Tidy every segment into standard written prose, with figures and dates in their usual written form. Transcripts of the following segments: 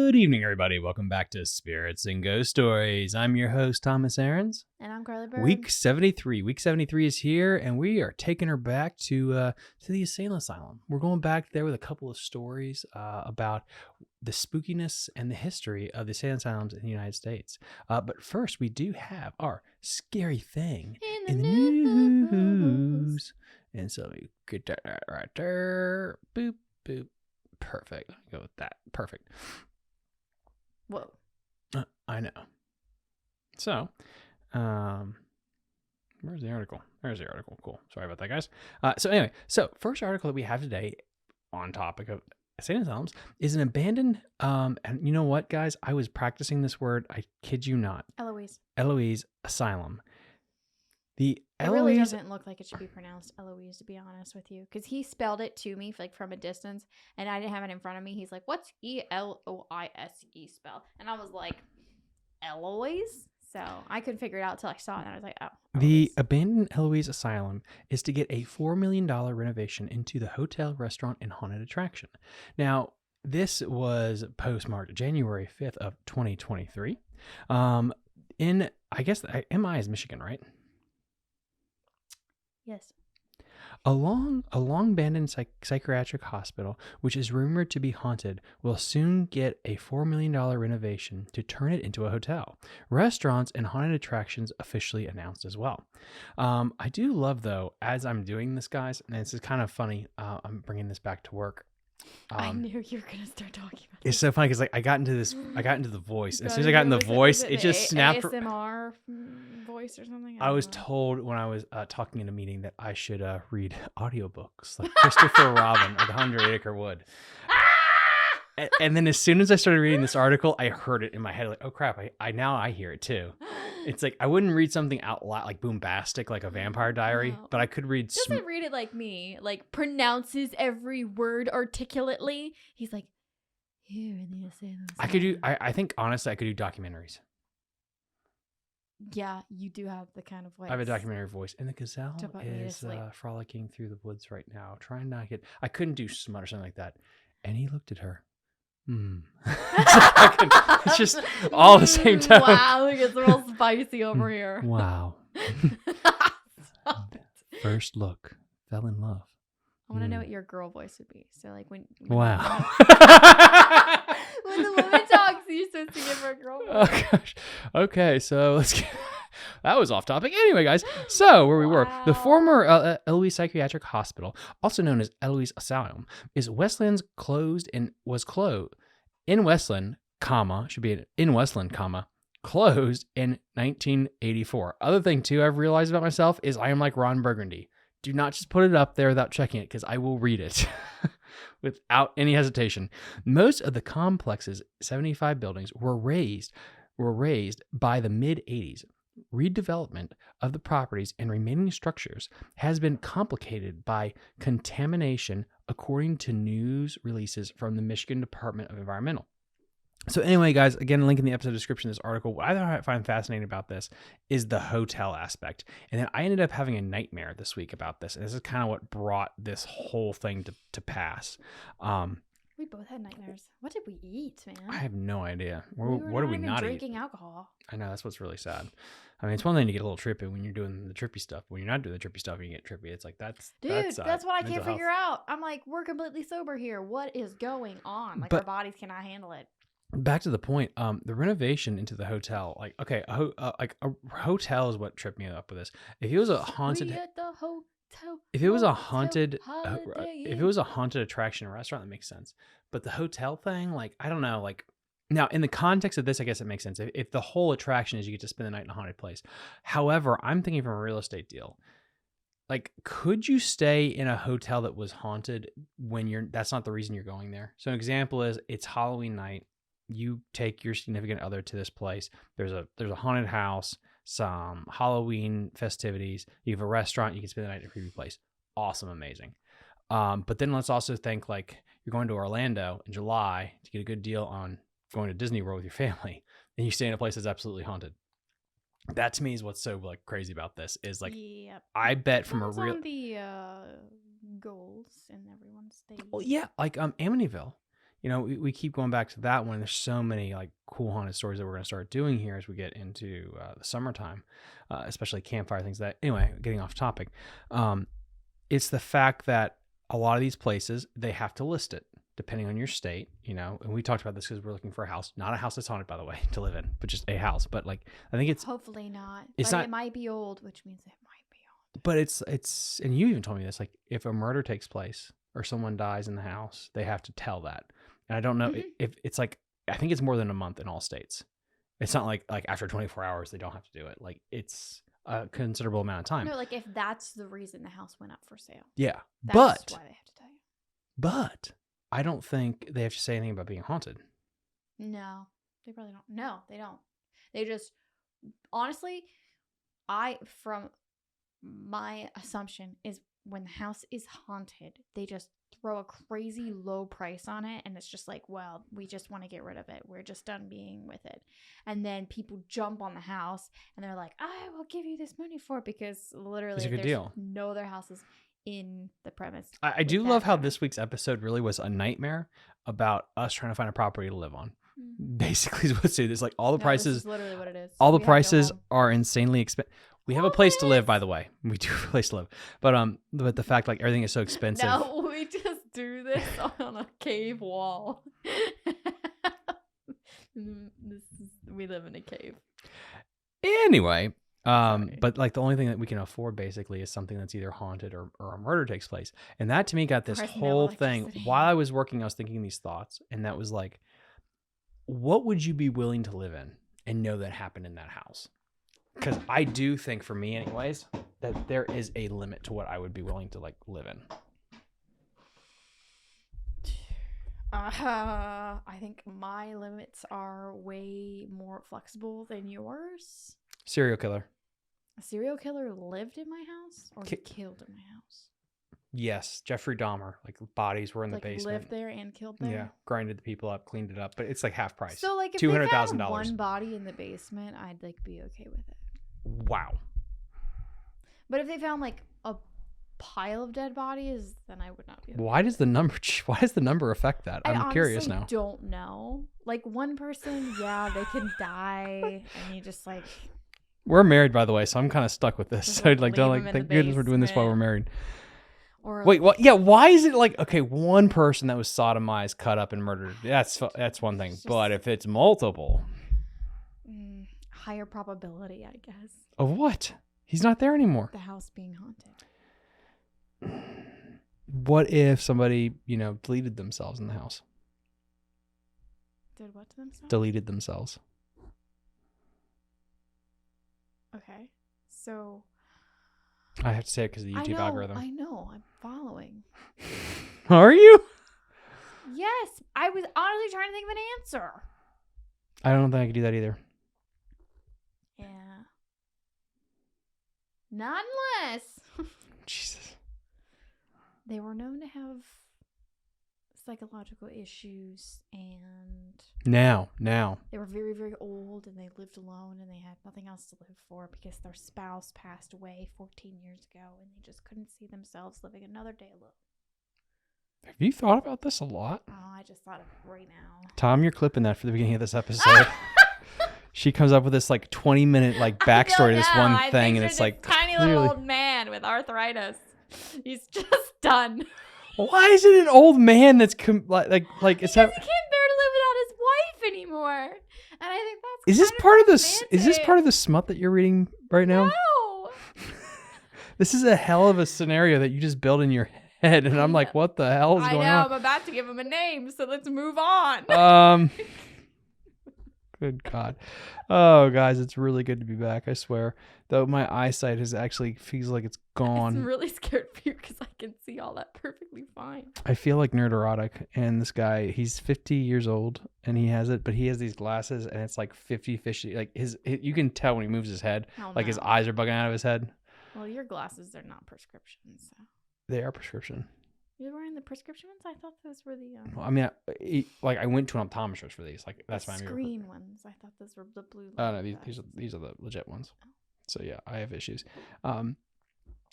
Good evening, everybody. Welcome back to Spirits and Ghost Stories. I'm your host, Thomas Aarons. And I'm Carly Bird. Week 73. Week 73 is here, and we are taking her back to the Insane Asylum. We're going back there with a couple of stories about the spookiness and the history of the Insane Asylums in the United States. But first, we do have our scary thing in the news. And so we get that right there. Boop, boop. Perfect. I'll go with that. Perfect. Whoa. I know. So, where's the article? There's the article. Cool. Sorry about that, guys. So first article that we have today on topic of Insane Asylums is an abandoned, and you know what, guys? I was practicing this word. I kid you not. Eloise Asylum. It really doesn't look like it should be pronounced Eloise, to be honest with you, because he spelled it to me like from a distance, and I didn't have it in front of me. He's like, "What's Eloise spell?" And I was like, "Eloise." So I couldn't figure it out till I saw it, and I was like, "Oh." Eloise. The abandoned Eloise Asylum is to get a $4 million renovation into the hotel, restaurant, and haunted attraction. Now, this was postmarked January 5th of 2023. In, I guess, MI is Michigan, right? Yes. A long abandoned psychiatric hospital, which is rumored to be haunted, will soon get a $4 million renovation to turn it into a hotel. Restaurants and haunted attractions officially announced as well. I do love, though, as I'm doing this, guys, and this is kind of funny, I'm bringing this back to work. I knew you were going to start talking about It's so funny because I got into the voice. As soon as I got in the voice, it just snapped. ASMR voice or something? I was told when I was talking in a meeting that I should read audiobooks like Christopher Robin or The 100-Acre Wood. And then as soon as I started reading this article, I heard it in my head like, oh crap, I hear it too. It's like I wouldn't read something out loud like boombastic like a Vampire Diary, but I could read. Doesn't read it like me, like pronounces every word articulately. He's like, here in the asylum. I could do. I think honestly, I could do documentaries. Yeah, you do have the kind of voice. I have a documentary voice, and the gazelle is frolicking through the woods right now, trying not to get. I couldn't do smut or something like that, and he looked at her. It's just all at the same time. Wow, it gets real spicy over here. Wow. First look, fell in love. I want to know what your girl voice would be. So like when wow. When the woman talks, you're supposed to give her a girl voice. Oh gosh. Okay, so let's get. That was off topic. Anyway, guys, so where we were, the former Eloise Psychiatric Hospital, also known as Eloise Asylum, is Westland closed in Westland, closed in 1984. Other thing too I've realized about myself is I am like Ron Burgundy. Do not just put it up there without checking it because I will read it without any hesitation. Most of the complex's 75 buildings were raised by the mid-80s. Redevelopment of the properties and remaining structures has been complicated by contamination, according to news releases from the Michigan Department of Environmental. So anyway, guys, again, link in the episode description of this article. What I find fascinating about this is the hotel aspect. And then I ended up having a nightmare this week about this. And this is kind of what brought this whole thing to pass. We both had nightmares. What did we eat, man? I have no idea. What did we not drinking eat? Alcohol. I know, that's what's really sad. I mean, it's one thing to get a little trippy when you're doing the trippy stuff. When you're not doing the trippy stuff, you get trippy. It's like, that's what I can't figure out. I'm like, we're completely sober here. What is going on? Like, our bodies cannot handle it. Back to the point, the renovation into the hotel, like, okay, like a hotel is what tripped me up with this. If it was a haunted, if it was a haunted attraction or restaurant, that makes sense. But the hotel thing, like, I don't know, like, now in the context of this, I guess it makes sense. If the whole attraction is you get to spend the night in a haunted place. However, I'm thinking from a real estate deal. Like, could you stay in a hotel that was haunted when that's not the reason you're going there? So an example is it's Halloween night. You take your significant other to this place. There's a haunted house, some Halloween festivities. You have a restaurant. You can spend the night in a creepy place. Awesome, amazing. But then let's also think like you're going to Orlando in July to get a good deal on going to Disney World with your family, and you stay in a place that's absolutely haunted. That to me is what's so like crazy about this is like, I bet from a real on the goals in everyone's state. Well, yeah, like Amityville. we keep going back to that one. There's so many like cool haunted stories that we're going to start doing here as we get into the summertime, especially campfire things. That anyway, getting off topic, it's the fact that a lot of these places they have to list it depending on your state, and we talked about this because we're looking for a house, not a house that's haunted, by the way, to live in, but just a house. But like, I think it's hopefully not. It's but not. It might be old, which means it might be old. But it's, and you even told me this. Like, if a murder takes place or someone dies in the house, they have to tell that. And I don't know if it's like, I think it's more than a month in all states. It's not like after 24 hours they don't have to do it. Like, it's a considerable amount of time. No, like if that's the reason the house went up for sale. Yeah, That's why they have to tell you. But I don't think they have to say anything about being haunted. No, they probably don't. No, they don't. They just, honestly, from my assumption is when the house is haunted, they just throw a crazy low price on it. And it's just like, well, we just want to get rid of it. We're just done being with it. And then people jump on the house and they're like, I will give you this money for it because literally It's a good there's deal. no other houses in the premise. I do love how this week's episode really was a nightmare about us trying to find a property to live on. Basically is what's it is. Like all the prices, this is literally what it is. All the prices are insanely expensive. We have a place to live, by the way. We do have a place to live. But the fact like everything is so expensive. No, we just do this on a cave wall. We live in a cave. Anyway, but like the only thing that we can afford basically is something that's either haunted or a murder takes place. And that to me got this whole thing. While I was working, I was thinking these thoughts, and that was like, what would you be willing to live in and know that happened in that house? Because I do think, for me anyways, that there is a limit to what I would be willing to like live in. I think my limits are way more flexible than yours. Serial killer. A serial killer lived in my house or killed in my house? Yes, Jeffrey Dahmer. Like bodies were in the basement. Lived there and killed there. Yeah, grinded the people up, cleaned it up, but it's like half price. So like if $200,000 one body in the basement, I'd like be okay with it. Wow. But if they found like a pile of dead bodies, then I would not be okay. Why does the number affect that? I'm curious now. I don't know. Like one person, yeah, they can die, and you just like. We're married, by the way, so I'm kind of stuck with this. So like, don't like. Thank goodness we're doing this while we're married. Or wait, what? Yeah, why is it like okay? One person that was sodomized, cut up, and murdered. That's one thing. But if it's multiple, higher probability, I guess. Of what? He's not there anymore. The house being haunted. What if somebody, deleted themselves in the house? Did what to themselves? Deleted themselves. Okay. So. I have to say it because of the YouTube algorithm. I know. I'm following. Are you? Yes. I was honestly trying to think of an answer. I don't think I could do that either. Yeah. Not unless. Jesus. They were known to have psychological issues, and now they were very, very old, and they lived alone, and they had nothing else to live for because their spouse passed away 14 years ago, and they just couldn't see themselves living another day alone. Have you thought about this a lot? Oh, I just thought of it right now. Tom, you're clipping that for the beginning of this episode. She comes up with this like 20-minute like backstory to this one thing, and it's like tiny little old man with arthritis. He's just done. Why is it an old man that's like it's because he can't bear to live without his wife anymore? And I think that's is this part of the smut that you're reading right now? No. This is a hell of a scenario that you just built in your head, and I'm like, what the hell is going on? I know. I'm about to give him a name, so let's move on. Good God. Oh, guys, it's really good to be back, I swear. Though my eyesight feels like it's gone. I'm really scared for you because I can see all that perfectly fine. I feel like nerd erotic, and this guy, he's 50 years old, and he has it, but he has these glasses, and it's like 50-50. Like you can tell when he moves his head, his eyes are bugging out of his head. Well, your glasses are not prescriptions. So. They are prescription. You're wearing the prescription ones? I thought those were the. Well, I mean, I went to an optometrist for these. Like that's my green ones. I thought those were the blue. Oh no, these are the legit ones. So yeah, I have issues.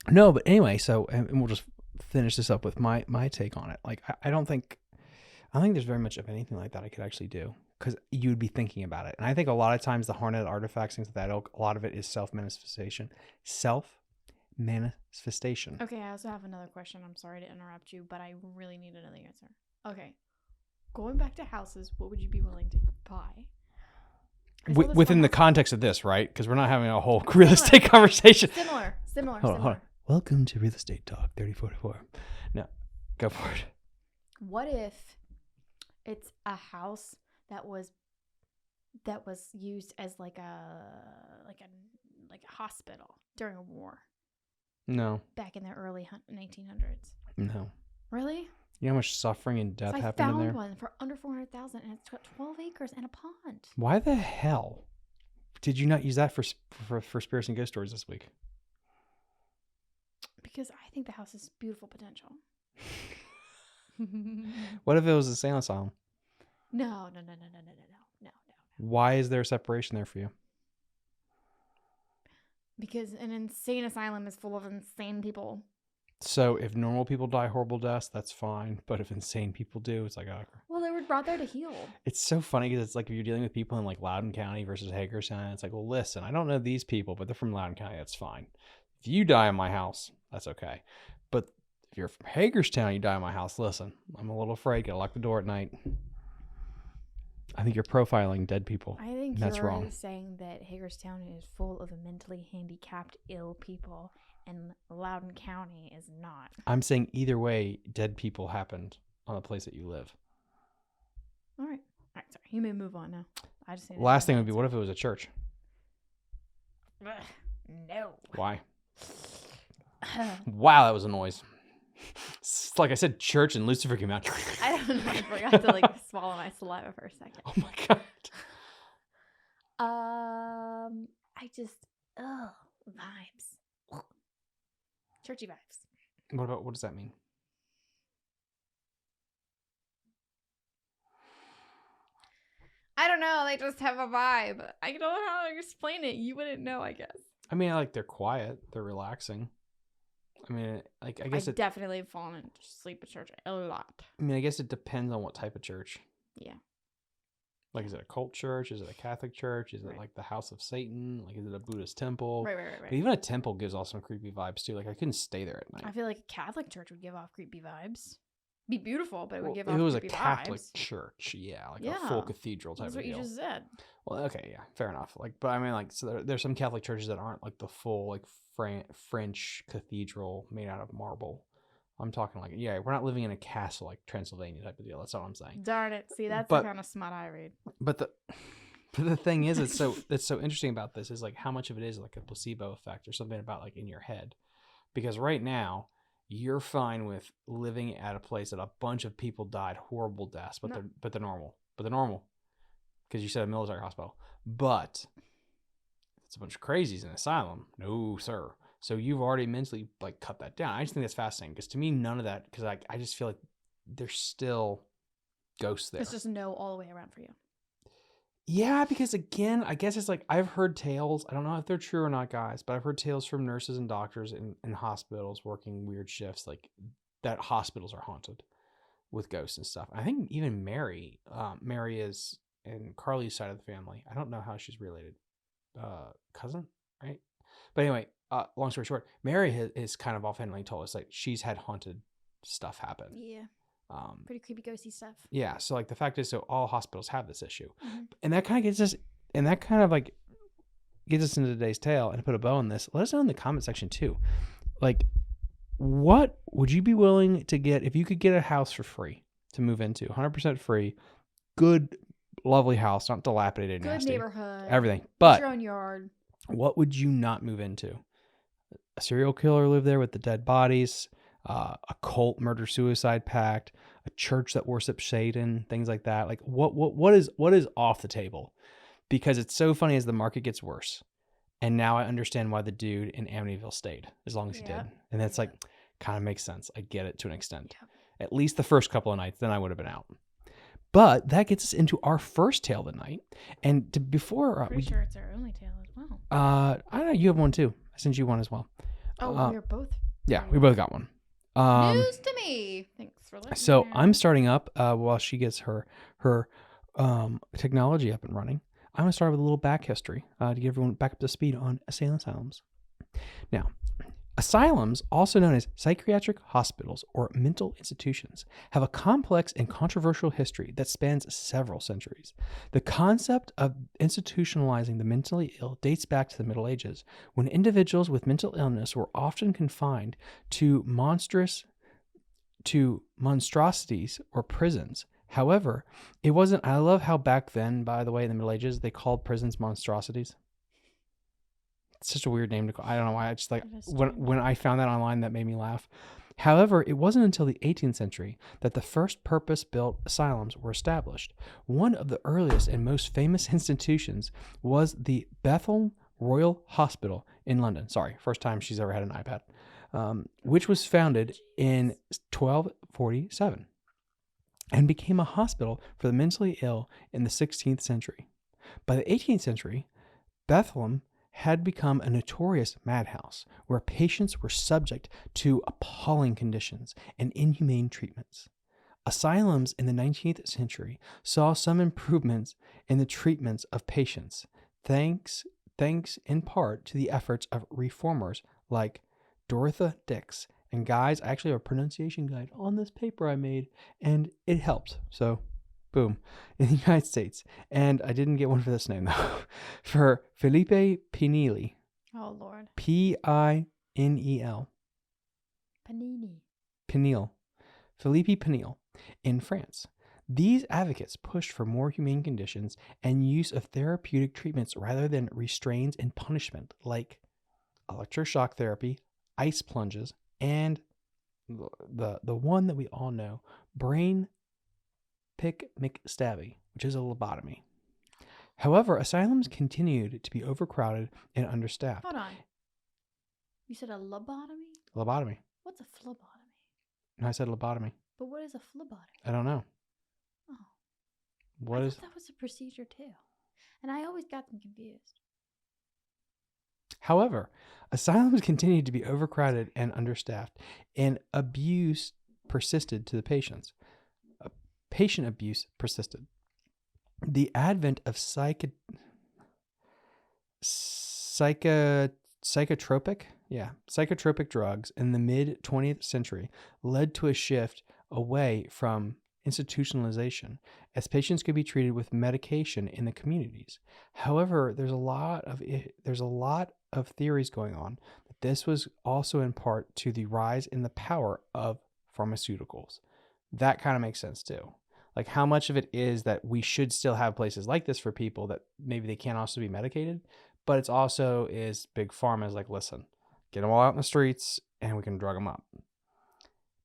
No, but anyway, so and we'll just finish this up with my take on it. Like I don't think I don't think there's very much of anything like that I could actually do because you would be thinking about it. And I think a lot of times the haunted artifacts, things like that, a lot of it is self-manifestation. Self-manifestation. Okay, I also have another question. I'm sorry to interrupt you, but I really need another answer. Okay. Going back to houses, what would you be willing to buy? Within the context of this, right? Because we're not having a whole real estate conversation. Similar. Hold on. Welcome to Real Estate Talk 3044. No, go for it. What if it's a house that was used as like a hospital during a war? No. Back in the early 1900s. No. Really? You know how much suffering and death happened in there? I found one for under $400,000, and it's got 12 acres and a pond. Why the hell did you not use that for Spirits and Ghost Stories this week? Because I think the house has beautiful potential. What if it was a Insane Asylum? No. Why is there a separation there for you? Because an insane asylum is full of insane people. So if normal people die horrible deaths, that's fine. But if insane people do, it's like, oh. Well, they were brought there to heal. It's so funny because it's like if you're dealing with people in like Loudoun County versus Hagerstown, it's like, well, listen, I don't know these people, but they're from Loudoun County. That's fine. If you die in my house, that's okay. But if you're from Hagerstown, you die in my house, listen, I'm a little afraid. Gotta lock the door at night. I think you're profiling dead people. I think that's you're wrong. Saying that Hagerstown is full of mentally handicapped, ill people, and Loudoun County is not. I'm saying either way, dead people happened on the place that you live. All right. Sorry. You may move on now. I just last thing would be, what if it was a church? No. Why? Wow, that was a noise. It's like I said, church and Lucifer came out. I don't know. I forgot to swallow my saliva for a second. Oh my god. I just vibes. Churchy vibes. What does that mean? I don't know. They just have a vibe. I don't know how to explain it. You wouldn't know, I guess. I mean, they're quiet. They're relaxing. I mean, I guess definitely have fallen asleep at church a lot. I mean, I guess it depends on what type of church. Yeah. Like, is it a cult church? Is it a Catholic church? Is it like the House of Satan? Like, is it a Buddhist temple? Right. But even a temple gives off some creepy vibes too. Like, I couldn't stay there at night. I feel like a Catholic church would give off creepy vibes. Be beautiful, but it would give off creepy vibes. It was a Catholic church, a full cathedral type of deal. That's what you just said. Well, okay, yeah, fair enough. But I mean, so there's some Catholic churches that aren't like the full French cathedral made out of marble. I'm talking we're not living in a castle like Transylvania type of deal. That's all I'm saying. Darn it! See, that's the kind of smut I read. But the thing is, that's so interesting about this is like how much of it is like a placebo effect or something about like in your head, because right now you're fine with living at a place that a bunch of people died horrible deaths, but they're normal because you said a military hospital, but it's a bunch of crazies in an asylum. No, sir. So you've already mentally cut that down. I just think that's fascinating because to me, none of that, because I just feel like there's still ghosts there. It's just no all the way around for you. Yeah, because again, I guess it's like I've heard tales. I don't know if they're true or not, guys, but I've heard tales from nurses and doctors in hospitals working weird shifts, like that hospitals are haunted with ghosts and stuff. I think even Mary is in Carly's side of the family. I don't know how she's related. Cousin, right? But anyway, long story short, Mary is kind of offhandedly told us like she's had haunted stuff happen. Yeah. Pretty creepy ghosty stuff. Yeah. So like the fact is, so all hospitals have this issue, mm-hmm. and that kind of gets us into today's tale and put a bow on this. Let us know in the comment section too. Like, what would you be willing to get if you could get a house for free to move into, 100% free, good, lovely house, not dilapidated, good nasty, neighborhood, everything, but your own yard. What would you not move into? A serial killer live there with the dead bodies, a cult murder-suicide pact, a church that worships Satan, things like that. Like what is off the table? Because it's so funny as the market gets worse. And now I understand why the dude in Amityville stayed as long as he did. And that's kind of makes sense. I get it to an extent. Yep. At least the first couple of nights, then I would have been out. But that gets us into our first tale of the night. And sure it's our only tale as well. I don't know. You have one too. I sent you one as well. Oh, we were both. Yeah, we both got one. News to me. Thanks. So I'm starting up while she gets her technology up and running. I'm going to start with a little back history to get everyone back up to speed on insane asylums. Now, asylums, also known as psychiatric hospitals or mental institutions, have a complex and controversial history that spans several centuries. The concept of institutionalizing the mentally ill dates back to the Middle Ages, when individuals with mental illness were often confined to monstrosities or prisons. However, it wasn't. I love how back then, by the way, in the Middle Ages, they called prisons monstrosities. It's such a weird name to call. I don't know why. I just like when I found that online, that made me laugh. However, it wasn't until the 18th century that the first purpose-built asylums were established. One of the earliest and most famous institutions was the Bethel Royal Hospital in London. Sorry, first time she's ever had an iPad. Which was founded in 1247 and became a hospital for the mentally ill in the 16th century. By the 18th century, Bethlehem had become a notorious madhouse where patients were subject to appalling conditions and inhumane treatments. Asylums in the 19th century saw some improvements in the treatments of patients, thanks in part to the efforts of reformers like Dorothy Dix. And guys, I actually have a pronunciation guide on this paper I made, and it helped. So, boom, in the United States. And I didn't get one for this name, though. For Felipe Pinelli. Oh, Lord. Pinel. Pinel. Felipe Pinel in France. These advocates pushed for more humane conditions and use of therapeutic treatments rather than restraints and punishment like electroshock therapy, ice plunges, and the one that we all know, brain pick McStabby, which is a lobotomy. However, asylums continued to be overcrowded and understaffed. Hold on. You said a lobotomy? Lobotomy. What's a phlebotomy? No, I said lobotomy. But what is a phlebotomy? I don't know. Oh. What is? That was a procedure too. And I always got them confused. However, asylums continued to be overcrowded and understaffed, and abuse persisted to the patients. Patient abuse persisted. The advent of psychotropic drugs in the mid-20th century led to a shift away from institutionalization, as patients could be treated with medication in the communities. However, there's a lot of theories going on that this was also in part to the rise in the power of pharmaceuticals. That kind of makes sense too. Like how much of it is that we should still have places like this for people that maybe they can't also be medicated, but it's also is big pharma is like, listen, get them all out in the streets and we can drug them up.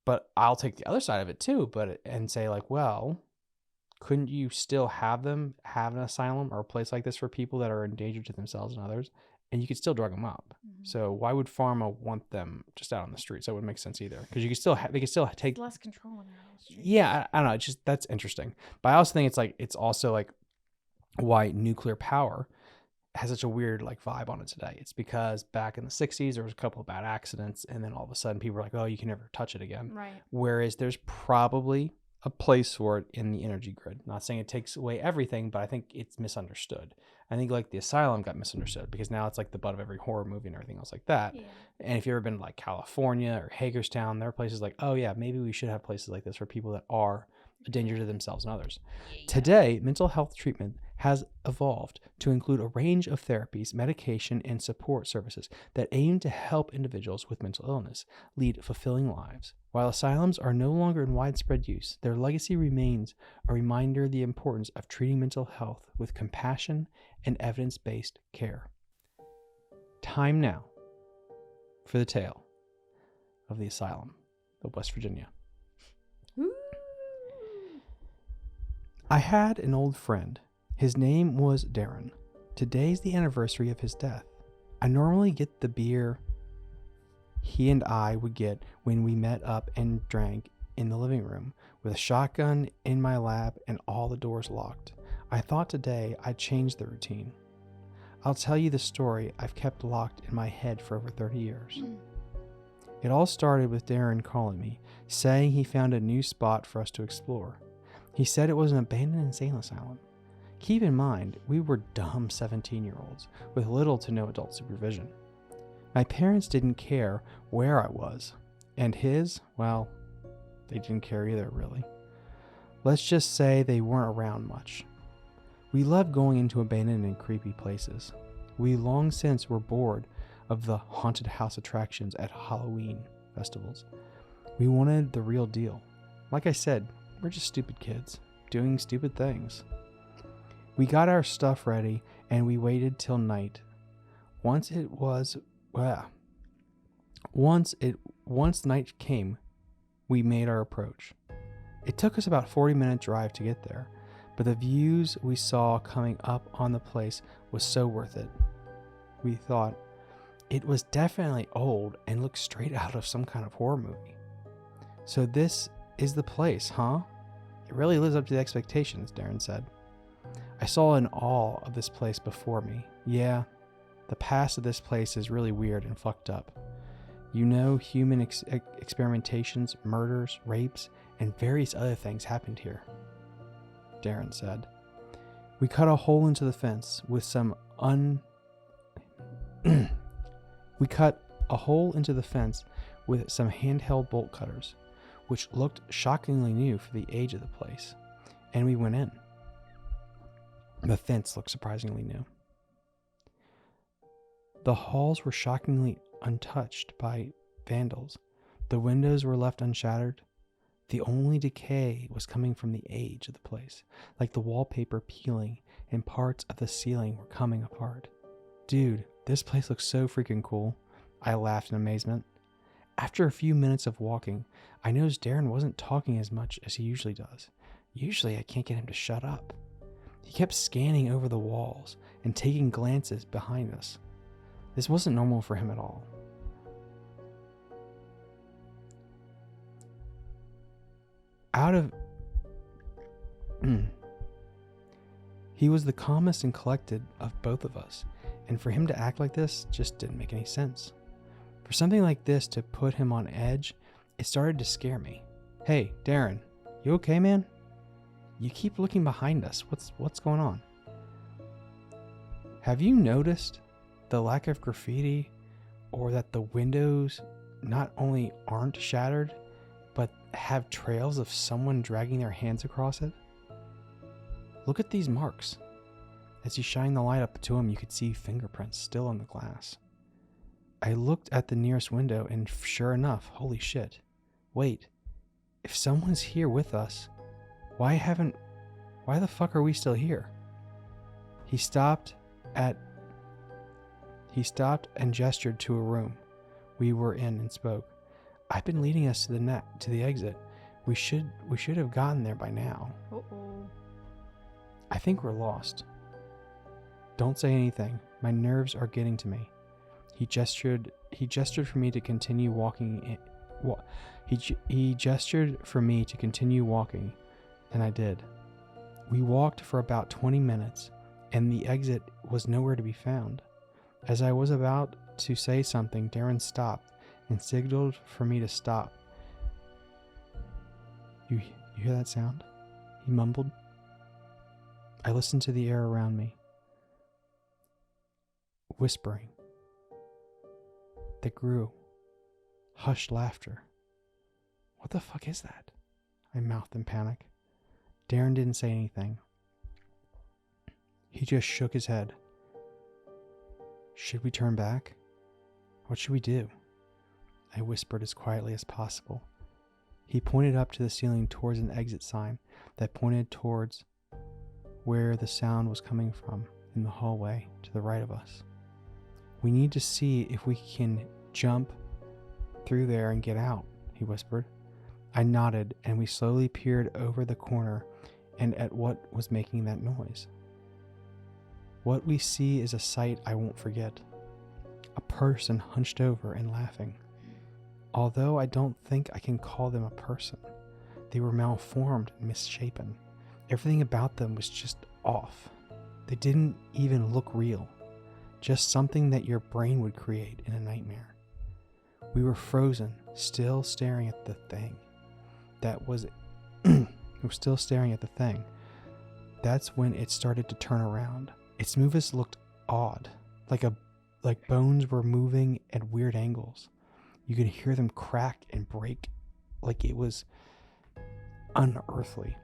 But I'll take the other side of it too, and say like, well, couldn't you still have an asylum or a place like this for people that are in danger to themselves and others, and you could still drug them up? Mm-hmm. So why would pharma want them just out on the streets? That wouldn't make sense either, because they could still take less control on their streets. Yeah, I don't know. It's just that's interesting. But I also think it's also like why nuclear power has such a weird like vibe on it today. It's because back in the 60s there was a couple of bad accidents, and then all of a sudden people were like, oh, you can never touch it again. Right. Whereas there's probably a place for it in the energy grid. Not saying it takes away everything, but I think it's misunderstood. I think like the asylum got misunderstood because now it's like the butt of every horror movie and everything else like that. Yeah. And if you've ever been to like California or Hagerstown, there are places like, oh yeah, maybe we should have places like this for people that are a danger to themselves and others. Yeah. Today, mental health treatment has evolved to include a range of therapies, medication, and support services that aim to help individuals with mental illness lead fulfilling lives. While asylums are no longer in widespread use, their legacy remains a reminder of the importance of treating mental health with compassion and evidence-based care. Time now for the tale of the Asylum of West Virginia. Ooh. I had an old friend. His name was Darren. Today's the anniversary of his death. I normally get the beer he and I would get when we met up and drank in the living room, with a shotgun in my lap and all the doors locked. I thought today I'd change the routine. I'll tell you the story I've kept locked in my head for over 30 years. It all started with Darren calling me, saying he found a new spot for us to explore. He said it was an abandoned insane asylum. Keep in mind, we were dumb 17-year-olds with little to no adult supervision. My parents didn't care where I was, and well, they didn't care either, really. Let's just say they weren't around much. We loved going into abandoned and creepy places. We long since were bored of the haunted house attractions at Halloween festivals. We wanted the real deal. Like I said, we're just stupid kids, doing stupid things. We got our stuff ready and we waited till night. Once night came, we made our approach. It took us about a 40-minute drive to get there, but the views we saw coming up on the place was so worth it. We thought it was definitely old and looked straight out of some kind of horror movie. So this is the place, huh? It really lives up to the expectations, Darren said. I saw in awe of this place before me. Yeah, the past of this place is really weird and fucked up. You know, human experimentations, murders, rapes, and various other things happened here, Darren said. We cut a hole into the fence with some handheld bolt cutters, which looked shockingly new for the age of the place, and we went in. The fence looked surprisingly new. The halls were shockingly untouched by vandals. The windows were left unshattered. The only decay was coming from the age of the place, like the wallpaper peeling and parts of the ceiling were coming apart. Dude, this place looks so freaking cool. I laughed in amazement. After a few minutes of walking, I noticed Darren wasn't talking as much as he usually does. Usually I can't get him to shut up. He kept scanning over the walls and taking glances behind us. This wasn't normal for him at all. He was the calmest and collected of both of us, and for him to act like this just didn't make any sense. For something like this to put him on edge, it started to scare me. Hey, Darren, you okay, man? You keep looking behind us. What's going on? Have you noticed the lack of graffiti, or that the windows not only aren't shattered, but have trails of someone dragging their hands across it? Look at these marks. As he shined the light up to him, you could see fingerprints still on the glass. I looked at the nearest window and sure enough, holy shit. Wait, if someone's here with us, why the fuck are we still here? He stopped and gestured to a room we were in and spoke. I've been leading us to the exit. We should have gotten there by now. Uh-oh. I think we're lost. Don't say anything. My nerves are getting to me. He gestured for me to continue walking. He gestured for me to continue walking, and I did. We walked for about 20 minutes, and the exit was nowhere to be found. As I was about to say something, Darren stopped and signaled for me to stop. You hear that sound? He mumbled. I listened to the air around me. Whispering. That grew. Hushed laughter. What the fuck is that? I mouthed in panic. Darren didn't say anything. He just shook his head. Should we turn back? What should we do? I whispered as quietly as possible. He pointed up to the ceiling towards an exit sign that pointed towards where the sound was coming from, in the hallway to the right of us. We need to see if we can jump through there and get out, he whispered. I nodded, and we slowly peered over the corner and at what was making that noise. What we see is a sight I won't forget. A person hunched over and laughing. Although I don't think I can call them a person. They were malformed and misshapen. Everything about them was just off. They didn't even look real. Just something that your brain would create in a nightmare. We were frozen, still staring at the thing. That was... we were still staring at the thing. That's when it started to turn around. Its movements looked odd, like bones were moving at weird angles. You could hear them crack and break like it was unearthly.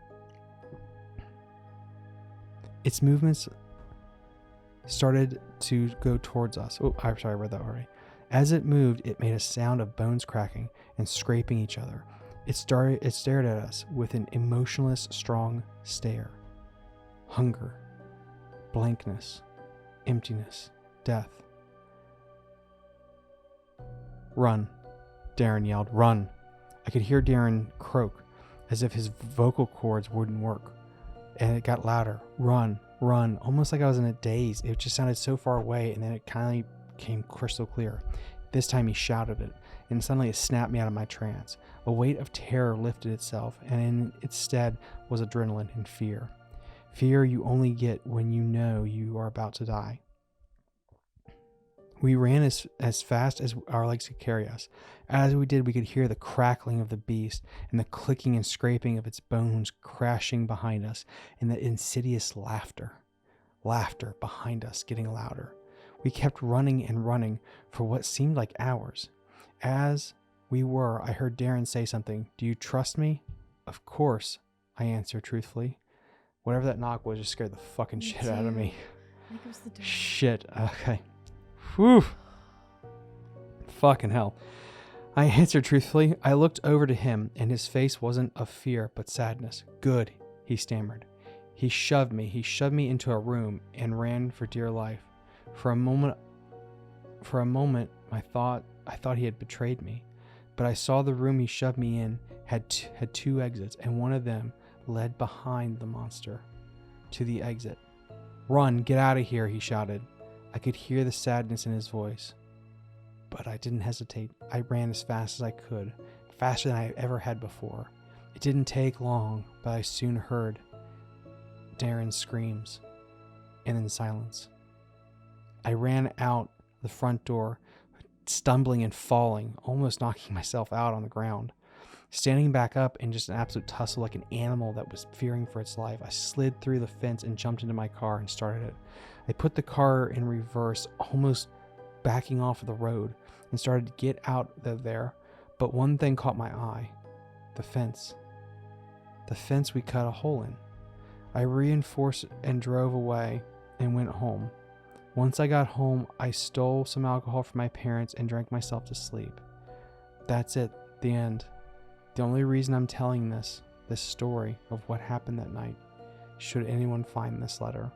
Its movements started to go towards us. Oh, I'm sorry, I read that already. As it moved, it made a sound of bones cracking and scraping each other. It stared at us with an emotionless, strong stare. Hunger, blankness, emptiness, death. Run, Darren yelled, run. I could hear Darren croak as if his vocal cords wouldn't work. And it got louder. Run, run, almost like I was in a daze. It just sounded so far away, and then it kind of came crystal clear. This time he shouted it, and suddenly it snapped me out of my trance. A weight of terror lifted itself, and in its stead was adrenaline and fear. Fear you only get when you know you are about to die. We ran as fast as our legs could carry us. As we did, we could hear the crackling of the beast and the clicking and scraping of its bones crashing behind us, and the insidious laughter behind us getting louder. We kept running and running for what seemed like hours. As we were, I heard Darren say something. Do you trust me? Of course, I answered truthfully. Whatever that knock was just scared the fucking shit out of me. I think it was the door. Shit, okay. Whew. Fucking hell. I answered truthfully. I looked over to him, and his face wasn't of fear, but sadness. Good, he stammered. He shoved me into a room and ran for dear life. For a moment, I thought he had betrayed me. But I saw the room he shoved me in had two exits, and one of them led behind the monster to the exit. Run, get out of here, he shouted. I could hear the sadness in his voice. But I didn't hesitate. I ran as fast as I could, faster than I ever had before. It didn't take long, but I soon heard Darren's screams, and then silence. I ran out the front door, stumbling and falling, almost knocking myself out on the ground. Standing back up in just an absolute tussle like an animal that was fearing for its life, I slid through the fence and jumped into my car and started it. I put the car in reverse, almost backing off of the road, and started to get out of there, but one thing caught my eye. The fence. The fence we cut a hole in. I reinforced and drove away and went home. Once I got home, I stole some alcohol from my parents and drank myself to sleep. That's it, the end. The only reason I'm telling this story of what happened that night, should anyone find this letter,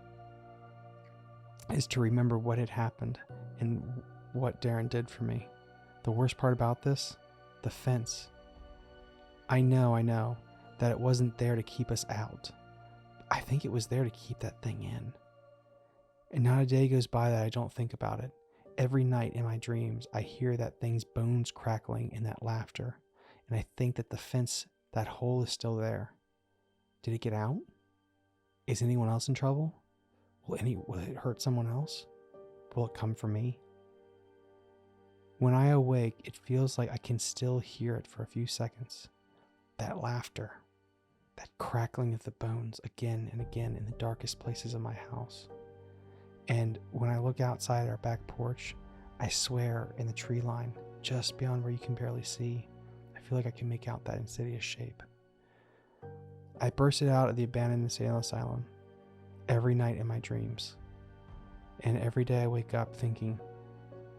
is to remember what had happened and what Darren did for me. The worst part about this, the fence. I know that it wasn't there to keep us out. I think it was there to keep that thing in. And not a day goes by that I don't think about it. Every night in my dreams, I hear that thing's bones crackling and that laughter. And I think that the fence, that hole is still there. Did it get out? Is anyone else in trouble? Will it hurt someone else? Will it come for me? When I awake, it feels like I can still hear it for a few seconds. That laughter, that crackling of the bones again and again in the darkest places of my house. And when I look outside our back porch, I swear in the tree line, just beyond where you can barely see, I feel like I can make out that insidious shape. I bursted out of the abandoned Insane Asylum every night in my dreams. And every day I wake up thinking,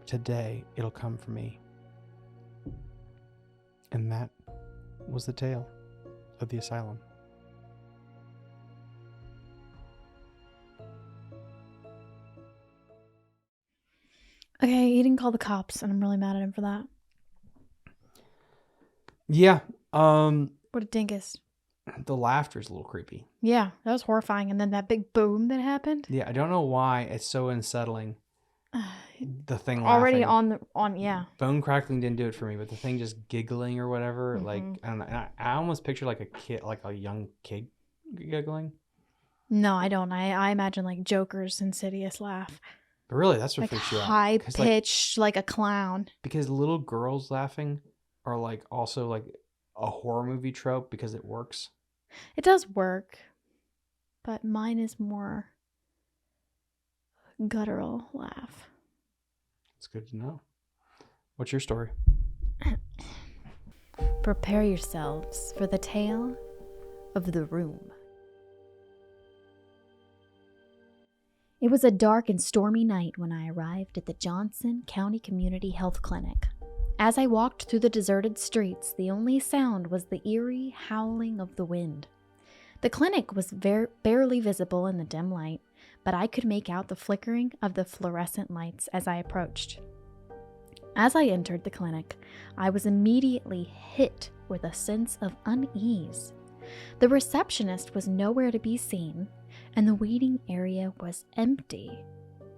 today it'll come for me. And that was the tale of the asylum. Okay, he didn't call the cops, and I'm really mad at him for that. Yeah. What a dingus. The laughter's a little creepy. Yeah, that was horrifying. And then that big boom that happened. Yeah, I don't know why it's so unsettling. The thing already laughing. Yeah. Bone crackling didn't do it for me, but the thing just giggling or whatever, like I don't know. And I almost picture like a kid, like a young kid giggling. No, I don't. I imagine like Joker's insidious laugh. Really, that's what Like freaks you out. high 'Cause, pitched, like a clown. because little girls laughing are like also like a horror movie trope because it works. It does work, but mine is more guttural laugh. It's good to know. What's your story? Prepare yourselves for the tale of the room. It was a dark and stormy night when I arrived at the Johnson County Community Health Clinic. As I walked through the deserted streets, the only sound was the eerie howling of the wind. The clinic was barely visible in the dim light, but I could make out the flickering of the fluorescent lights as I approached. As I entered the clinic, I was immediately hit with a sense of unease. The receptionist was nowhere to be seen, and the waiting area was empty.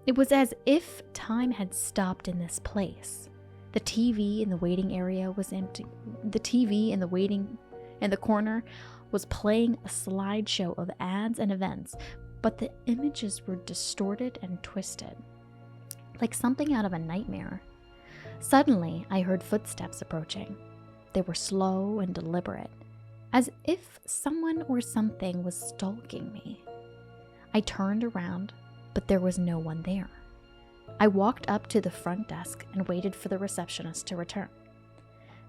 It was as if time had stopped in this place. The TV in the waiting area was empty. The TV in the corner was playing a slideshow of ads and events, but the images were distorted and twisted, like something out of a nightmare. Suddenly, I heard footsteps approaching. They were slow and deliberate, as if someone or something was stalking me. I turned around, but there was no one there. I walked up to the front desk and waited for the receptionist to return.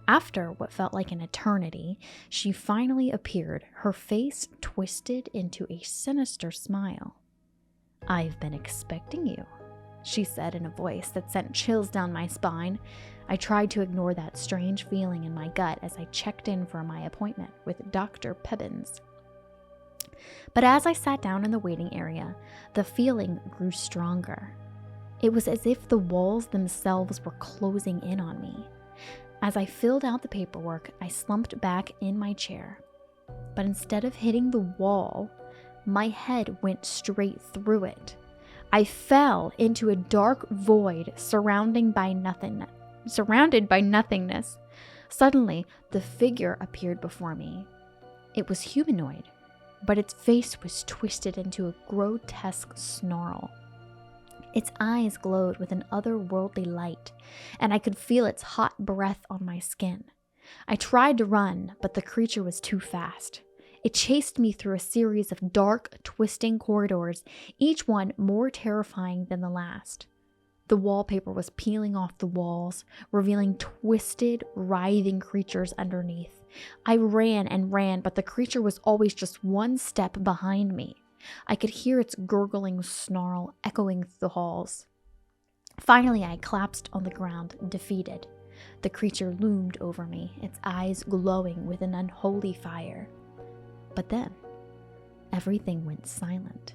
After what felt like an eternity, she finally appeared, her face twisted into a sinister smile. "I've been expecting you," she said in a voice that sent chills down my spine. I tried to ignore that strange feeling in my gut as I checked in for my appointment with Dr. Pebbins. But as I sat down in the waiting area, the feeling grew stronger. It was as if the walls themselves were closing in on me. As I filled out the paperwork, I slumped back in my chair. But instead of hitting the wall, my head went straight through it. I fell into a dark void surrounded by nothingness. Suddenly, the figure appeared before me. It was humanoid, but its face was twisted into a grotesque snarl. Its eyes glowed with an otherworldly light, and I could feel its hot breath on my skin. I tried to run, but the creature was too fast. It chased me through a series of dark, twisting corridors, each one more terrifying than the last. The wallpaper was peeling off the walls, revealing twisted, writhing creatures underneath. I ran and ran, but the creature was always just one step behind me. I could hear its gurgling snarl echoing through the halls. Finally, I collapsed on the ground, defeated. The creature loomed over me, its eyes glowing with an unholy fire. But then, everything went silent.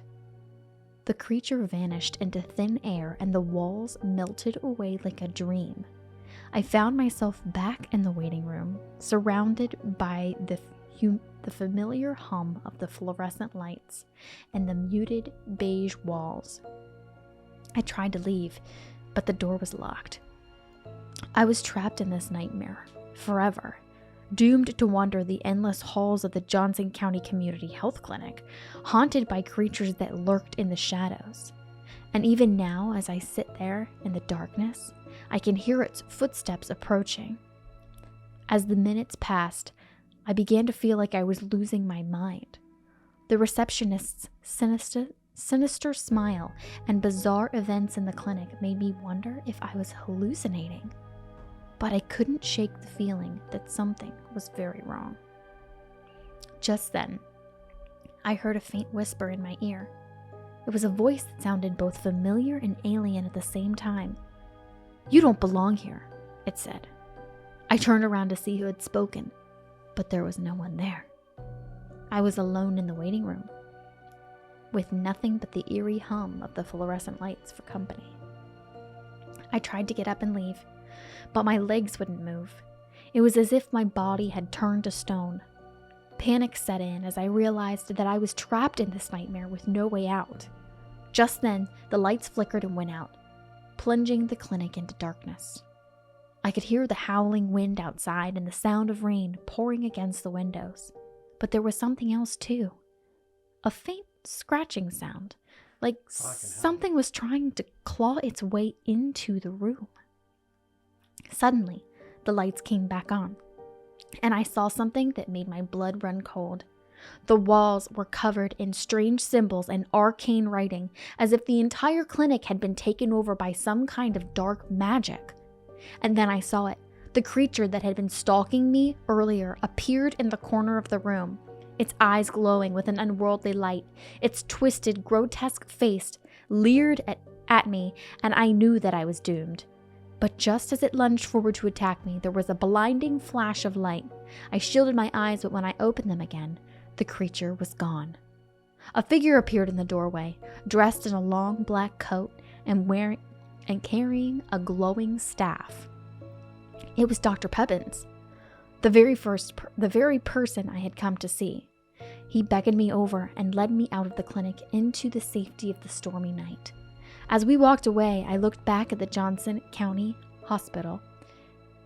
The creature vanished into thin air, and the walls melted away like a dream. I found myself back in the waiting room, surrounded by the familiar hum of the fluorescent lights and the muted beige walls. I tried to leave, but the door was locked. I was trapped in this nightmare, forever, doomed to wander the endless halls of the Johnson County Community Health Clinic, haunted by creatures that lurked in the shadows. And even now, as I sit there in the darkness, I can hear its footsteps approaching. As the minutes passed, I began to feel like I was losing my mind. The receptionist's sinister smile and bizarre events in the clinic made me wonder if I was hallucinating. But I couldn't shake the feeling that something was very wrong. Just then, I heard a faint whisper in my ear. It was a voice that sounded both familiar and alien at the same time. "You don't belong here," it said. I turned around to see who had spoken, but there was no one there. I was alone in the waiting room, with nothing but the eerie hum of the fluorescent lights for company. I tried to get up and leave, but my legs wouldn't move. It was as if my body had turned to stone. Panic set in as I realized that I was trapped in this nightmare with no way out. Just then, the lights flickered and went out, plunging the clinic into darkness. I could hear the howling wind outside and the sound of rain pouring against the windows. But there was something else too. A faint scratching sound, Like something was trying to claw its way into the room. Suddenly, the lights came back on, and I saw something that made my blood run cold. The walls were covered in strange symbols and arcane writing, as if the entire clinic had been taken over by some kind of dark magic. And then I saw it. The creature that had been stalking me earlier appeared in the corner of the room, its eyes glowing with an unworldly light. Its twisted, grotesque face leered at me, and I knew that I was doomed. But just as it lunged forward to attack me, there was a blinding flash of light. I shielded my eyes, but when I opened them again, the creature was gone. A figure appeared in the doorway, dressed in a long black coat and carrying a glowing staff. It was Dr. Peppins, the very person I had come to see. He beckoned me over and led me out of the clinic into the safety of the stormy night. As we walked away, I looked back at the Johnson County Hospital,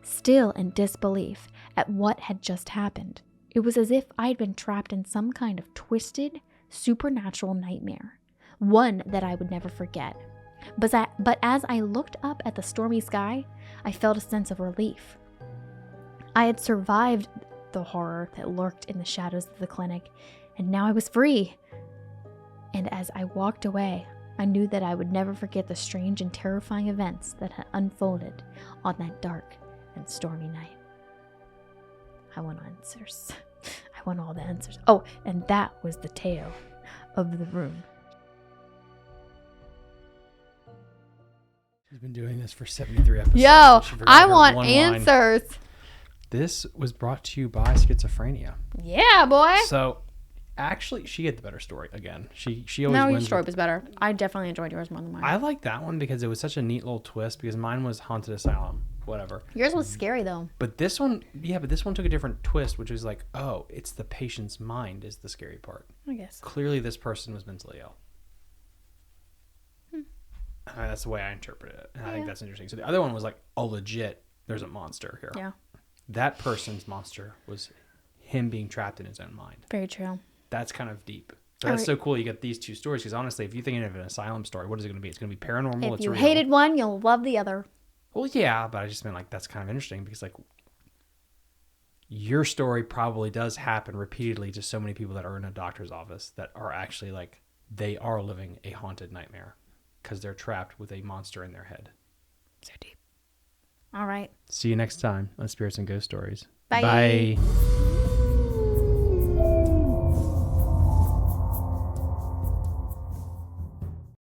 still in disbelief at what had just happened. It was as if I had been trapped in some kind of twisted, supernatural nightmare, one that I would never forget. But as I looked up at the stormy sky, I felt a sense of relief. I had survived the horror that lurked in the shadows of the clinic, and now I was free. And as I walked away, I knew that I would never forget the strange and terrifying events that had unfolded on that dark and stormy night. I want answers. I want all the answers. Oh, and that was the tale of the room. She's been doing this for 73 episodes. Yo, I want answers. This was brought to you by schizophrenia. Yeah, boy. So, actually, she had the better story again. She always No, wins. your story was better. I definitely enjoyed yours more than mine. I like that one because it was such a neat little twist because mine was haunted asylum, whatever. Yours was scary though. But this one took a different twist, which was like, oh, it's the patient's mind is the scary part. I guess. Clearly, this person was mentally ill. That's the way I interpret it. And I think that's interesting. So the other one was like, oh, legit, there's a monster here. Yeah. That person's monster was him being trapped in his own mind. Very true. That's kind of deep. But that's so cool. You get these two stories because honestly, if you're thinking of an asylum story, what is it going to be? It's going to be paranormal. If you hated one, you'll love the other. Well, yeah, but I just meant like that's kind of interesting because like your story probably does happen repeatedly to so many people that are in a doctor's office that are actually like they are living a haunted nightmare because they're trapped with a monster in their head. So deep. All right. See you next time on Spirits and Ghost Stories. Bye. Bye.